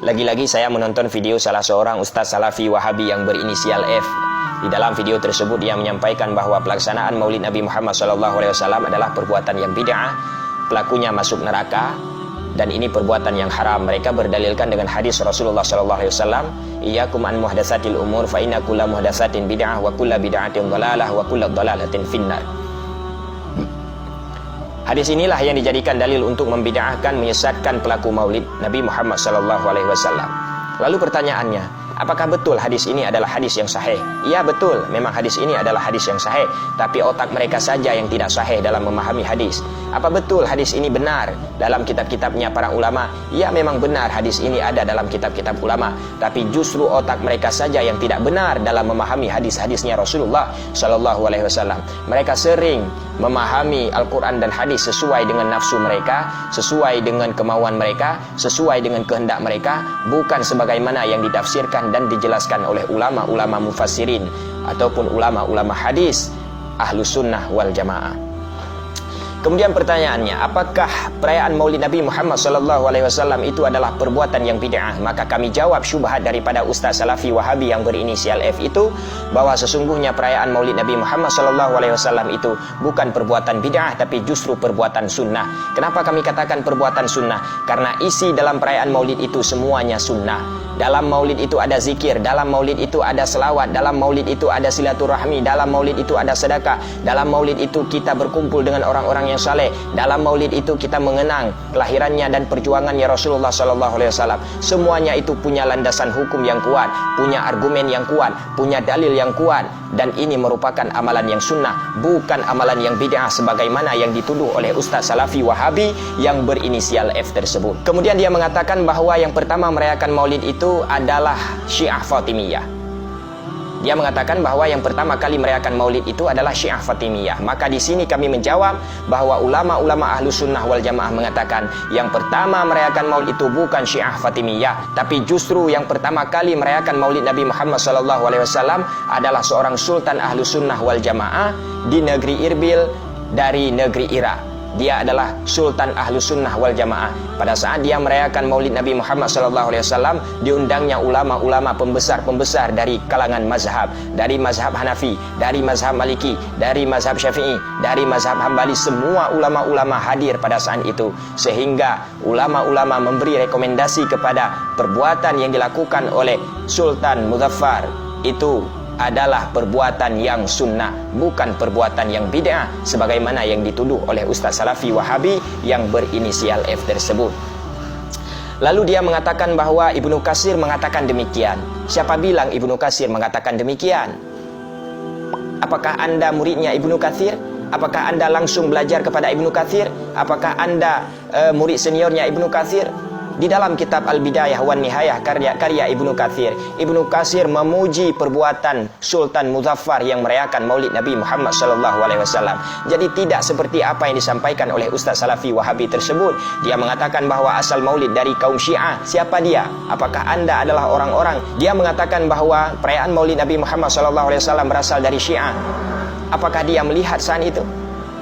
Lagi-lagi saya menonton video salah seorang Ustaz Salafi Wahabi yang berinisial F. Di dalam video tersebut dia menyampaikan bahawa pelaksanaan Maulid Nabi Muhammad SAW adalah perbuatan yang bid'ah, pelakunya masuk neraka, dan ini perbuatan yang haram. Mereka berdalilkan dengan hadis Rasulullah SAW, "Iyyakum an muhdatsatil umur fa inna kulla muhdatsatin bid'ah wa kulla bid'atin dhalalah wa kulla dhalalatin finnar." Hadis inilah yang dijadikan dalil untuk membid'ahkan, menyesatkan pelaku Maulid Nabi Muhammad SAW. Lalu pertanyaannya, apakah betul hadis ini adalah hadis yang sahih? Ya, betul, memang hadis ini adalah hadis yang sahih, tapi otak mereka saja yang tidak sahih dalam memahami hadis. Apa betul hadis ini benar dalam kitab-kitabnya para ulama? Ya, memang benar hadis ini ada dalam kitab-kitab ulama, tapi justru otak mereka saja yang tidak benar dalam memahami hadis-hadisnya Rasulullah SAW. Mereka sering memahami Al-Quran dan hadis sesuai dengan nafsu mereka, sesuai dengan kemauan mereka, sesuai dengan kehendak mereka, bukan sebagaimana yang ditafsirkan dan dijelaskan oleh ulama-ulama mufassirin ataupun ulama-ulama hadis Ahlus Sunnah wal Jamaah. Kemudian pertanyaannya, apakah perayaan Maulid Nabi Muhammad SAW itu adalah perbuatan yang bid'ah? Maka kami jawab syubhat daripada Ustaz Salafi Wahabi yang berinisial F itu, bahwa sesungguhnya perayaan Maulid Nabi Muhammad SAW itu bukan perbuatan bid'ah, tapi justru perbuatan sunnah. Kenapa kami katakan perbuatan sunnah? Karena isi dalam perayaan Maulid itu semuanya sunnah. Dalam Maulid itu ada zikir, dalam Maulid itu ada selawat, dalam Maulid itu ada silaturahmi, dalam Maulid itu ada sedekah, dalam Maulid itu kita berkumpul dengan orang-orang yang saleh, dalam Maulid itu kita mengenang kelahirannya dan perjuangannya Rasulullah SAW. Semuanya itu punya landasan hukum yang kuat, punya argumen yang kuat, punya dalil yang kuat, dan ini merupakan amalan yang sunnah, bukan amalan yang bid'ah sebagaimana yang dituduh oleh Ustaz Salafi Wahabi yang berinisial F tersebut. Kemudian dia mengatakan bahawa yang pertama merayakan Maulid itu adalah Syiah Fatimiyah. Dia mengatakan bahawa yang pertama kali merayakan Maulid itu adalah Syiah Fatimiyah. Maka di sini kami menjawab bahawa ulama-ulama Ahlus Sunnah wal Jamaah mengatakan yang pertama merayakan Maulid itu bukan Syiah Fatimiyah, tapi justru yang pertama kali merayakan Maulid Nabi Muhammad SAW adalah seorang Sultan Ahlus Sunnah wal Jamaah di negeri Irbil dari negeri Irak. Dia adalah Sultan Ahlus Sunnah wal Jamaah. Pada saat dia merayakan Maulid Nabi Muhammad SAW, diundangnya ulama-ulama pembesar-pembesar dari kalangan mazhab, dari mazhab Hanafi, dari mazhab Maliki, dari mazhab Syafi'i, dari mazhab Hambali. Semua ulama-ulama hadir pada saat itu, sehingga ulama-ulama memberi rekomendasi kepada perbuatan yang dilakukan oleh Sultan Muzaffar itu adalah perbuatan yang sunnah, bukan perbuatan yang bid'ah sebagaimana yang dituduh oleh Ustaz Salafi Wahabi yang berinisial F tersebut. Lalu dia mengatakan bahawa Ibnu Katsir mengatakan demikian. Siapa bilang Ibnu Katsir mengatakan demikian? Apakah anda muridnya Ibnu Katsir? Apakah anda langsung belajar kepada Ibnu Katsir? Apakah anda murid seniornya Ibnu Katsir? Di dalam kitab Al-Bidayah wan Nihayah karya Ibnu Katsir, Ibnu Katsir memuji perbuatan Sultan Muzaffar yang merayakan Maulid Nabi Muhammad SAW. Jadi tidak seperti apa yang disampaikan oleh Ustaz Salafi Wahabi tersebut. Dia mengatakan bahawa asal Maulid dari kaum Syiah. Siapa dia? Apakah anda adalah orang-orang? Dia mengatakan bahawa perayaan Maulid Nabi Muhammad SAW berasal dari Syiah. Apakah dia melihat saat itu?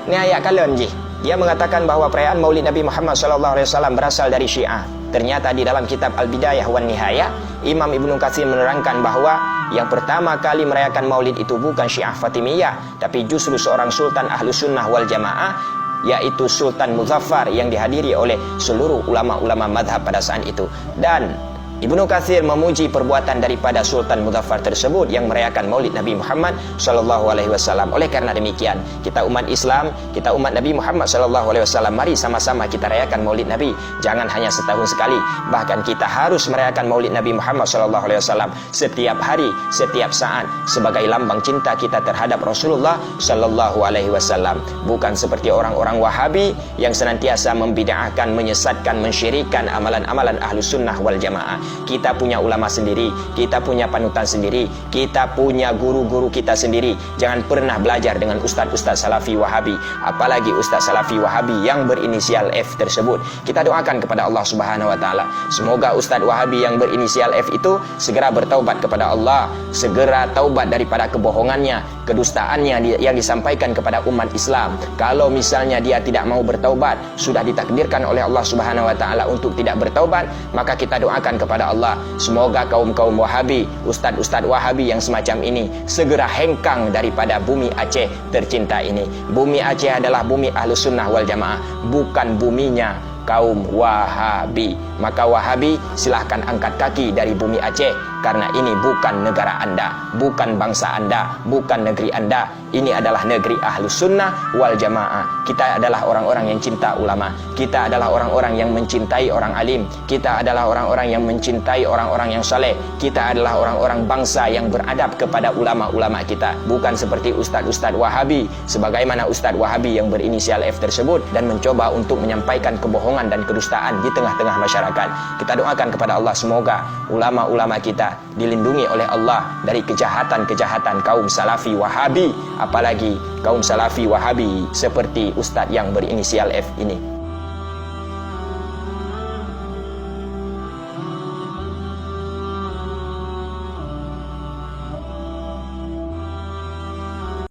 Ini ayat kalian je. Dia mengatakan bahawa perayaan Maulid Nabi Muhammad SAW berasal dari Syiah. Ternyata di dalam kitab Al-Bidayah wan Nihayah, Imam Ibnu Katsir menerangkan bahawa yang pertama kali merayakan Maulid itu bukan Syiah Fatimiyah, tapi justru seorang Sultan Ahlus Sunnah wal Jamaah, yaitu Sultan Muzaffar yang dihadiri oleh seluruh ulama-ulama madhab pada saat itu. Dan Ibnu Katsir memuji perbuatan daripada Sultan Muzaffar tersebut yang merayakan Maulid Nabi Muhammad SAW. Oleh karena demikian, kita umat Islam, kita umat Nabi Muhammad SAW, mari sama-sama kita rayakan Maulid Nabi. Jangan hanya setahun sekali, bahkan kita harus merayakan Maulid Nabi Muhammad SAW setiap hari, setiap saat, sebagai lambang cinta kita terhadap Rasulullah SAW. Bukan seperti orang-orang Wahabi yang senantiasa membid'ahkan, menyesatkan, mensyirikkan amalan-amalan Ahlus Sunnah wal Jamaah. Kita punya ulama sendiri, kita punya panutan sendiri, kita punya guru-guru kita sendiri. Jangan pernah belajar dengan ustaz-ustaz Salafi Wahabi, apalagi ustaz Salafi Wahabi yang berinisial F tersebut. Kita doakan kepada Allah Subhanahu wa taala, semoga ustaz Wahabi yang berinisial F itu segera bertaubat kepada Allah, segera taubat daripada kebohongannya, kedustaannya yang disampaikan kepada umat Islam. Kalau misalnya dia tidak mau bertaubat, sudah ditakdirkan oleh Allah Subhanahu wa taala untuk tidak bertaubat, maka kita doakan kepada Allah, semoga kaum-kaum Wahabi, ustaz-ustaz Wahabi yang semacam ini segera hengkang daripada bumi Aceh tercinta ini. Bumi Aceh adalah bumi Ahlus Sunnah wal Jamaah, bukan buminya kaum Wahabi. Maka Wahabi, silahkan angkat kaki dari bumi Aceh, karena ini bukan negara anda, bukan bangsa anda, bukan negeri anda. Ini adalah negeri Ahlus Sunnah wal Jamaah. Kita adalah orang-orang yang cinta ulama, kita adalah orang-orang yang mencintai orang alim, kita adalah orang-orang yang mencintai orang-orang yang saleh, kita adalah orang-orang bangsa yang beradab kepada ulama-ulama kita, bukan seperti ustaz-ustaz Wahabi, sebagaimana ustaz Wahabi yang berinisial F tersebut dan mencoba untuk menyampaikan kebohongan dan kedustaan di tengah-tengah masyarakat. Kita doakan kepada Allah, semoga ulama-ulama kita dilindungi oleh Allah dari kejahatan-kejahatan kaum Salafi Wahabi, apalagi kaum Salafi Wahabi seperti ustaz yang berinisial F ini.